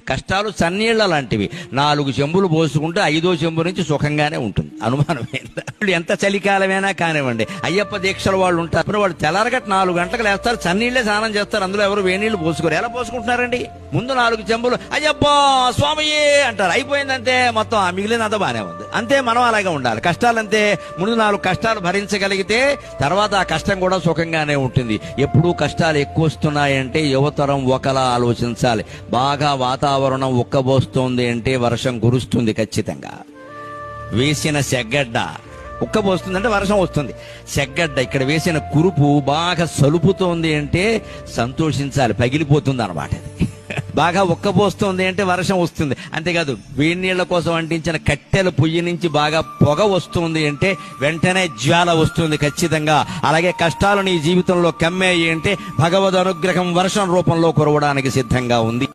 కష్టాలు చన్నీళ్ల లాంటివి. 4 చెంబులు పోసుకుంటే 5వ చెంబు నుంచి సుఖంగానే ఉంటుంది, అనుమానం ఎంత చలికాలమైనా కానివ్వండి. అయ్యప్ప దీక్షల వాళ్ళు ఉంటారు, వాళ్ళు తెల్లారగట్ట 4 గంటలకు లేస్తారు, చన్నీళ్లే స్నానం చేస్తారు, అందులో ఎవరు వేణీళ్లు పోసుకోరు. ఎలా పోసుకుంటున్నారండి? ముందు 4 చెంబులు అయ్యప్ప స్వామియే అంటారు, అయిపోయిందంతే, మొత్తం మిగిలినంత బానే ఉంది. అంతే, మనం అలాగే ఉండాలి. కష్టాలంతే, ముందు 4 కష్టాలు భరించగలిగితే తర్వాత ఆ కష్టం కూడా సుఖంగానే ఉంటుంది. ఎప్పుడూ కష్టాలు ఎక్కువ వస్తున్నాయంటే యువతరం ఒకలా ఆలోచించాలి. బాగా వాతావరణం ఉక్కబోస్తోంది అంటే వర్షం కురుస్తుంది ఖచ్చితంగా. వేసిన సెగ్గడ్డ ఉక్కబోస్తుందంటే వర్షం వస్తుంది. సెగ్గడ్డ ఇక్కడ వేసిన కురుపు బాగా సలుపుతోంది అంటే సంతోషించాలి, పగిలిపోతుంది అన్నమాట. బాగా ఉక్కబోస్తోంది అంటే వర్షం వస్తుంది. అంతేకాదు, వేడి నీళ్ల కోసం అంటించిన కట్టెల పొయ్యి నుంచి బాగా పొగ వస్తుంది అంటే వెంటనే జ్వాల వస్తుంది ఖచ్చితంగా. అలాగే కష్టాలు నీ జీవితంలో కమ్మేయి అంటే భగవద్ అనుగ్రహం వర్షం రూపంలో కురవడానికి సిద్ధంగా ఉంది.